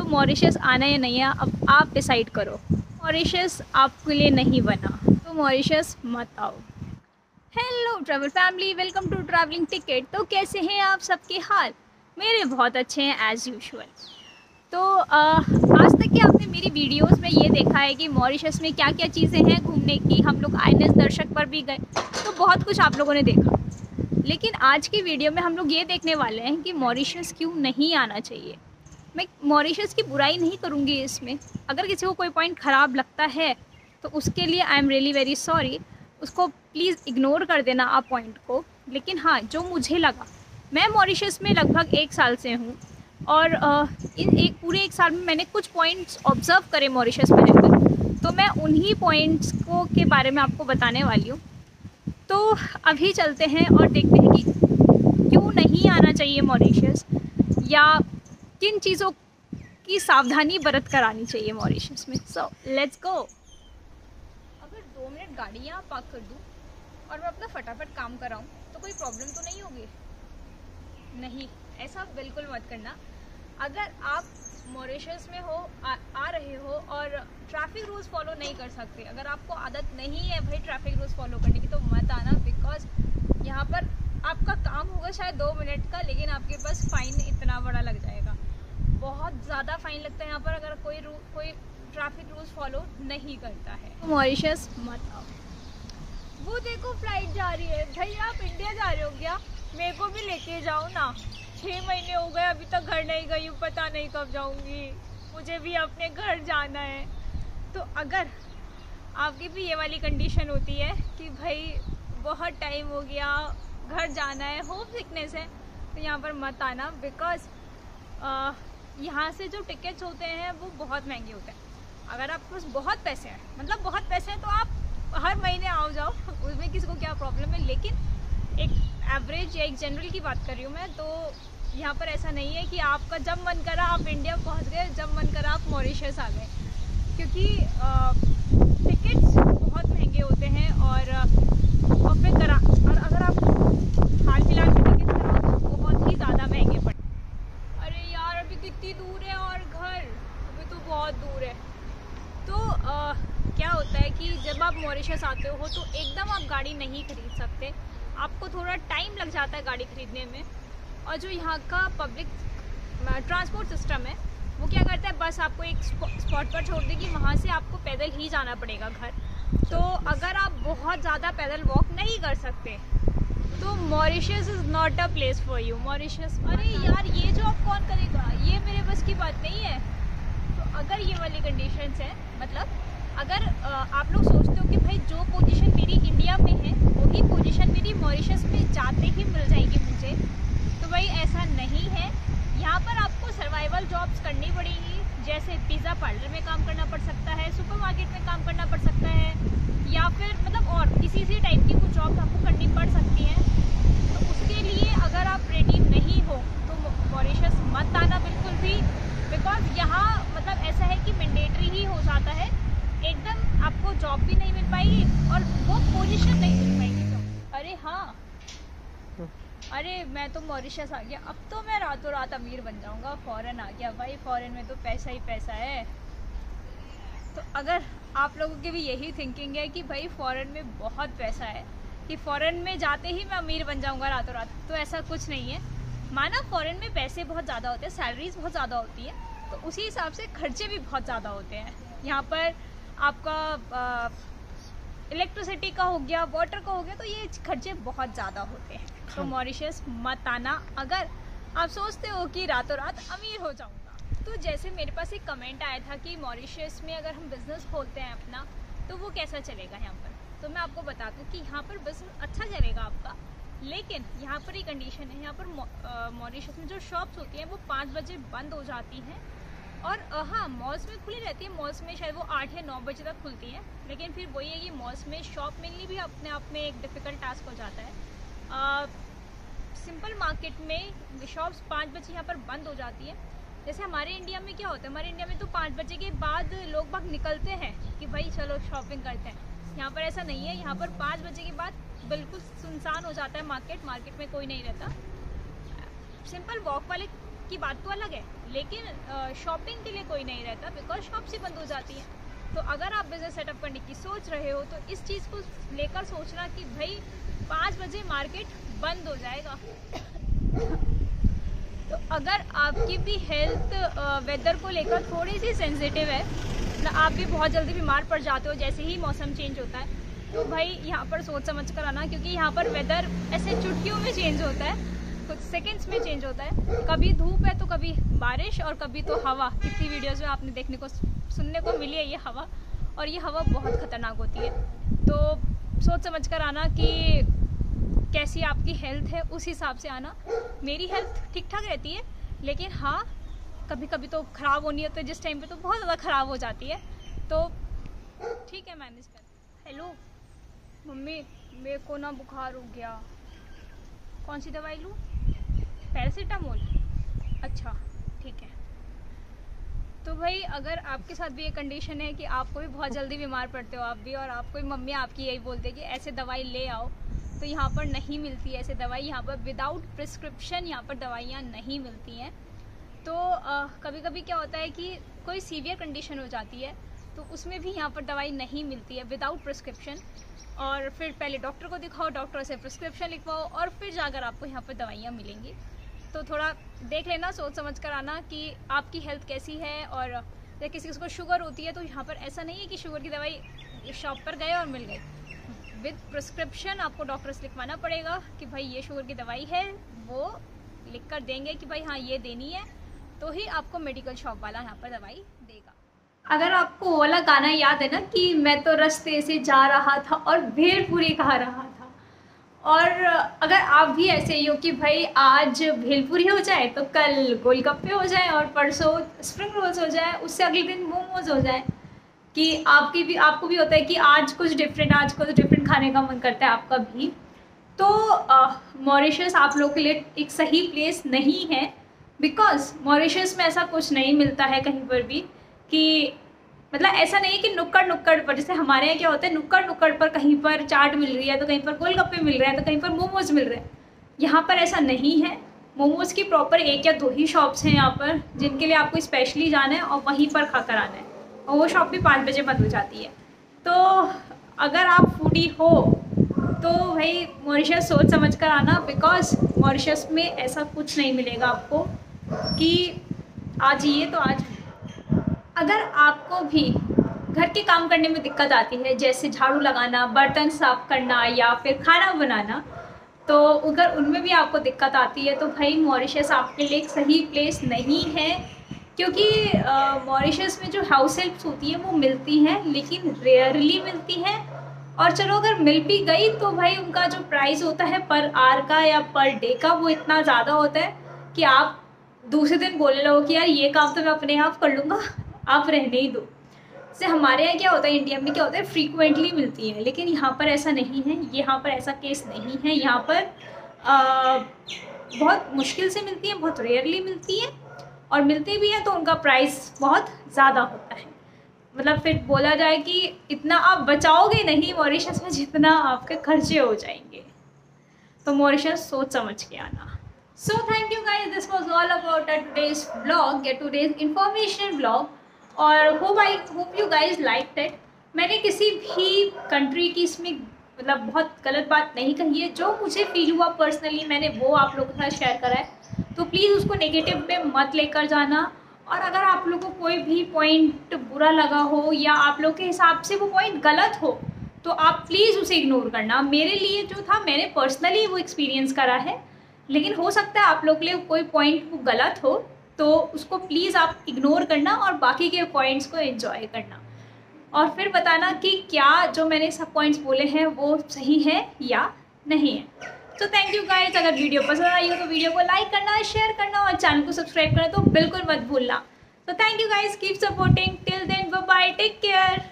तो मॉरिशस आना या नहीं है अब आप डिसाइड करो। मॉरिशस आपके लिए नहीं बना तो मॉरिशस मत आओ। Hello travel family, welcome to traveling ticket. तो कैसे हैं आप सबके हाल? मेरे बहुत अच्छे हैं एज़ यूजुअल। तो आज तक कि आपने मेरी वीडियोस में ये देखा है कि मॉरिशस में क्या क्या चीज़ें हैं घूमने की। हम लोग आईएनएस दर्शक पर भी गए, तो बहुत कुछ आप लोगों ने देखा। लेकिन आज की वीडियो में हम लोग ये देखने वाले हैं कि मॉरिशस क्यों नहीं आना चाहिए। मैं मॉरिशस की बुराई नहीं करूँगी इसमें। अगर किसी को कोई पॉइंट ख़राब लगता है तो उसके लिए I am really very sorry. उसको प्लीज़ इग्नोर कर देना आप पॉइंट को। लेकिन हाँ, जो मुझे लगा, मैं मॉरिशस में लगभग 1 साल से हूँ और इन पूरे 1 साल में मैंने कुछ पॉइंट्स ऑब्ज़र्व करे मॉरिशस में रहकर, तो मैं उन्हीं पॉइंट्स को के बारे में आपको बताने वाली हूँ। तो अभी चलते हैं और देखते हैं कि क्यों नहीं आना चाहिए मॉरिशस, या किन चीज़ों की सावधानी बरत कर आनी चाहिए मॉरिशस में। So let's go. अगर 2 मिनट गाड़ी यहाँ पार्क कर दूँ और मैं अपना फटाफट काम कराऊँ तो कोई प्रॉब्लम तो नहीं होगी? नहीं, ऐसा बिल्कुल मत करना। अगर आप मॉरिशस में हो, आ रहे हो और ट्रैफिक रूल्स फॉलो नहीं कर सकते, अगर आपको आदत नहीं है भाई ट्रैफिक रूल्स फॉलो करने की, तो मत आना। बिकॉज यहाँ पर आपका काम होगा शायद 2 मिनट का, लेकिन आपके पास फ़ाइन इतना बड़ा लग जाएगा। बहुत ज़्यादा फ़ाइन लगता है यहाँ पर अगर कोई ट्रैफिक रूल्स फॉलो नहीं करता है। तो मॉरिशस मत आओ। वो देखो फ्लाइट जा रही है। भाई आप इंडिया जा रहे हो क्या? मेरे को भी लेके जाओ ना। 6 महीने हो गए अभी तक घर नहीं गई हूँ, पता नहीं कब जाऊँगी। मुझे भी अपने घर जाना है। तो अगर आपकी भी ये वाली कंडीशन होती है कि भाई बहुत टाइम हो गया, घर जाना है, होम सिकनेस है, तो यहाँ पर मत आना। बिकॉज यहाँ से जो टिकट्स होते हैं वो बहुत महंगे होते हैं। अगर आपके पास बहुत पैसे हैं, मतलब बहुत पैसे हैं, तो आप हर महीने आओ जाओ, उसमें किसी को क्या प्रॉब्लम है। लेकिन एक एवरेज या एक जनरल की बात कर रही हूँ मैं, तो यहाँ पर ऐसा नहीं है कि आपका जब मन करा आप इंडिया पहुँच गए, जब मन करा आप मॉरिशस आ गए। क्योंकि टिकट्स बहुत महंगे होते हैं और अगर आप हाल फिलहाल में टिकट कराओ तो बहुत ही ज़्यादा महंगे पड़े। अरे यार अभी कितनी दूर है और घर अभी तो बहुत दूर है। तो क्या होता है कि जब आप मॉरिशस आते हो तो एकदम आप गाड़ी नहीं खरीद सकते, आपको थोड़ा टाइम लग जाता है गाड़ी खरीदने में। और जो यहाँ का पब्लिक ट्रांसपोर्ट सिस्टम है वो क्या करता है, बस आपको एक स्पॉट पर छोड़ देगी, वहाँ से आपको पैदल ही जाना पड़ेगा घर। तो अगर आप बहुत ज़्यादा पैदल वॉक नहीं कर सकते तो Mauritius is not a place for you. Mauritius, अरे यार ये जॉब कौन करेगा, ये मेरे बस की बात नहीं है। तो अगर ये वाली कंडीशंस है, मतलब अगर आप लोग सोचते हो कि भाई जो पोजीशन मेरी इंडिया में है वही पोजीशन मेरी मॉरिशस में जाते ही मिल जाएगी मुझे, तो भाई ऐसा नहीं है। यहाँ पर आपको सर्वाइवल जॉब्स करनी पड़ेगी, जैसे पिज़्ज़ा पार्लर में काम करना पड़ सकता है, सुपरमार्केट में काम करना पड़ सकता है, या फिर मतलब और किसी टाइप की कुछ जॉब्स आपको करनी पड़ सकती हैं। तो उसके लिए अगर आप रेडी नहीं हो तो मॉरिशस मत आना बिल्कुल भी। बिकॉज यहाँ मतलब ऐसा है कि मैंडेटरी ही हो जाता है, एकदम आपको जॉब भी नहीं मिल पाएगी और वो पोजीशन नहीं मिल पाएगी। तो अरे हाँ, अरे मैं तो मॉरिशस आ गया, अब तो मैं रातों रात अमीर बन जाऊंगा। फॉरेन आ गया भाई, फॉरेन में तो पैसा ही पैसा है। तो अगर आप लोगों की भी यही थिंकिंग है कि भाई फॉरेन में बहुत पैसा है, कि फ़ॉरेन में जाते ही मैं अमीर बन जाऊंगा रातों रात, तो ऐसा कुछ नहीं है। माना फ़ॉरेन में पैसे बहुत ज़्यादा होते हैं, सैलरीज बहुत ज़्यादा होती है, तो उसी हिसाब से खर्चे भी बहुत ज़्यादा होते हैं। यहाँ पर आपका इलेक्ट्रिसिटी का हो गया, वाटर का हो गया, तो ये खर्चे बहुत ज़्यादा होते हैं। तो मॉरिशस मत आना अगर आप सोचते हो कि रातों रात अमीर हो जाऊंगा। तो जैसे मेरे पास एक कमेंट आया था कि मॉरिशस में अगर हम बिज़नेस खोलते हैं अपना तो वो कैसा चलेगा यहाँ पर। तो मैं आपको बता दूँ कि यहाँ पर बिज़नेस अच्छा चलेगा आपका, लेकिन यहाँ पर एक कंडीशन है। यहाँ पर मॉरिशस में जो शॉप्स होती हैं वो 5 बजे बंद हो जाती हैं। और हाँ, मॉल्स में खुली रहती है, मॉल्स में शायद वो 8 या 9 बजे तक खुलती हैं। लेकिन फिर वही है कि मॉल्स में शॉप मिलनी भी अपने आप में एक डिफ़िकल्ट टास्क हो जाता है। सिंपल मार्केट में शॉप्स 5 बजे यहाँ पर बंद हो जाती है। जैसे हमारे इंडिया में क्या होता है, हमारे इंडिया में तो 5 बजे के बाद लोग बाग निकलते हैं कि भाई चलो शॉपिंग करते हैं। यहाँ पर ऐसा नहीं है, यहाँ पर 5 बजे के बाद बिल्कुल सुनसान हो जाता है मार्केट में कोई नहीं रहता। सिंपल वॉक वाले की बात तो अलग है, लेकिन शॉपिंग के लिए कोई नहीं रहता बिकॉज शॉप्स ही बंद हो जाती हैं। तो अगर आप बिजनेस सेटअप करने की सोच रहे हो तो इस चीज़ को लेकर सोचना कि भाई 5 बजे मार्केट बंद हो जाएगा। तो अगर आपकी भी हेल्थ वेदर को लेकर थोड़ी सी सेंसिटिव है, तो आप भी बहुत जल्दी बीमार पड़ जाते हो जैसे ही मौसम चेंज होता है, तो भाई यहाँ पर सोच समझ कर आना, क्योंकि यहाँ पर वेदर ऐसे चुटकियों में चेंज होता है, कुछ सेकंड्स में चेंज होता है। कभी धूप है तो कभी बारिश और कभी तो हवा। कितनी वीडियोस में आपने देखने को सुनने को मिली है ये हवा, और ये हवा बहुत ख़तरनाक होती है। तो सोच समझ कर आना कि कैसी आपकी हेल्थ है, उस हिसाब से आना। मेरी हेल्थ ठीक ठाक रहती है, लेकिन हाँ कभी कभी तो ख़राब होनी होती है, जिस टाइम पे तो बहुत ज़्यादा ख़राब हो जाती है, तो ठीक है मैनेज कर। हेलो मम्मी, मेरे को ना बुखार हो गया, कौन सी दवाई लूँ? पैरासीटामोल? अच्छा ठीक है। तो भाई अगर आपके साथ भी ये कंडीशन है कि आपको भी बहुत जल्दी बीमार पड़ते हो आप भी, और आपको मम्मी आपकी यही बोलते हैं कि ऐसे दवाई ले आओ, तो यहाँ पर नहीं मिलती है ऐसे दवाई। यहाँ पर विदाउट प्रिस्क्रिप्शन यहाँ पर दवाइयाँ नहीं मिलती हैं। तो कभी कभी क्या होता है कि कोई सीवियर कंडीशन हो जाती है, तो उसमें भी यहाँ पर दवाई नहीं मिलती है विदाउट प्रिस्क्रिप्शन, और फिर पहले डॉक्टर को दिखाओ, डॉक्टर से प्रिस्क्रिप्शन लिखवाओ, और फिर जाकर आपको यहाँ पर दवाइयाँ मिलेंगी। तो थोड़ा देख लेना, सोच समझ कर आना कि आपकी हेल्थ कैसी है। और जैसे किसी को शुगर होती है तो यहाँ पर ऐसा नहीं है कि शुगर की दवाई शॉप पर गए और मिल गई। विद प्रिस्क्रिप्शन आपको डॉक्टर से लिखवाना पड़ेगा कि भाई ये शुगर की दवाई है, वो लिख कर देंगे कि भाई हाँ ये देनी है, तो ही आपको मेडिकल शॉप वाला यहाँ पर दवाई देगा। अगर आपको वो वाला गाना याद है ना कि मैं तो रास्ते से जा रहा था और भेलपूरी खा रहा था, और अगर आप भी ऐसे ही हो कि भाई आज भेलपूरी हो जाए तो कल गोलगप्पे हो जाए, और परसों स्प्रिंग रोल्स हो जाए, उससे अगले दिन मोमोज हो जाए, कि आपको भी होता है कि आज कुछ डिफरेंट खाने का मन करता है आपका भी, तो मॉरिशस आप लोगों के लिए एक सही प्लेस नहीं है। बिकॉज मॉरिशस में ऐसा कुछ नहीं मिलता है कहीं पर भी, कि मतलब ऐसा नहीं है कि नुक्कड़ पर, जैसे हमारे यहाँ क्या होता है नुक्कड़ पर कहीं पर चाट मिल रही है तो कहीं पर गोलगप्पे मिल रहे हैं तो कहीं पर मोमोज मिल रहे हैं। यहाँ पर ऐसा नहीं है। मोमोज की प्रॉपर 1 या 2 ही शॉप्स हैं यहाँ पर, जिनके लिए आपको स्पेशली जाना है और वहीं पर खा कर आना है, और वो शॉप भी 5 बजे बंद हो जाती है। तो अगर आप फूडी हो तो भाई मॉरिशस सोच समझ कर आना, बिकॉज मॉरिशस में ऐसा कुछ नहीं मिलेगा आपको कि आज ये तो आज। अगर आपको भी घर के काम करने में दिक्कत आती है, जैसे झाड़ू लगाना, बर्तन साफ़ करना या फिर खाना बनाना, तो अगर उनमें भी आपको दिक्कत आती है तो भाई मॉरिशस आपके लिए एक सही प्लेस नहीं है। क्योंकि मॉरिशस में जो हाउस हेल्प्स होती है वो मिलती हैं, लेकिन रेयरली मिलती हैं, और चलो अगर मिल भी गई तो भाई उनका जो प्राइस होता है पर आवर का या पर डे का, वो इतना ज़्यादा होता है कि आप दूसरे दिन बोलने लगो कि यार ये काम तो मैं अपने आप कर लूँगा, आप रहने ही दो। जैसे हमारे यहाँ क्या होता है, इंडिया में क्या होता है, फ्रीक्वेंटली मिलती है, लेकिन यहाँ पर ऐसा नहीं है। यहाँ पर ऐसा केस नहीं है। यहाँ पर बहुत मुश्किल से मिलती है, बहुत रेयरली मिलती है, और मिलती भी है तो उनका प्राइस बहुत ज़्यादा होता है। मतलब फिर बोला जाए कि इतना आप बचाओगे नहीं मॉरिशस में जितना आपके खर्चे हो जाएंगे। तो मॉरिशस सोच समझ के आना। So thank you guys, this was all about today's vlog, today's information vlog, और hope you guys liked it। मैंने किसी भी कंट्री की इसमें मतलब बहुत गलत बात नहीं कही है। जो मुझे फील हुआ पर्सनली मैंने वो आप लोगों के साथ शेयर करा है, तो प्लीज़ उसको नेगेटिव में मत लेकर जाना। और अगर आप लोगों को कोई भी पॉइंट बुरा लगा हो या आप लोग के हिसाब से वो पॉइंट गलत हो, तो आप प्लीज़ उसे इग्नोर करना। मेरे लिए जो था मैंने पर्सनली वो एक्सपीरियंस करा है, लेकिन हो सकता है आप लोग के लिए कोई पॉइंट वो गलत हो, तो उसको प्लीज़ आप इग्नोर करना और बाकी के पॉइंट्स को एंजॉय करना, और फिर बताना कि क्या जो मैंने सब पॉइंट्स बोले हैं वो सही है या नहीं है। तो थैंक यू गाइस। अगर वीडियो पसंद आई हो तो वीडियो को लाइक करना, शेयर करना और चैनल को सब्सक्राइब करना तो बिल्कुल मत भूलना। तो thank you guys, keep supporting, till then bye bye, take care.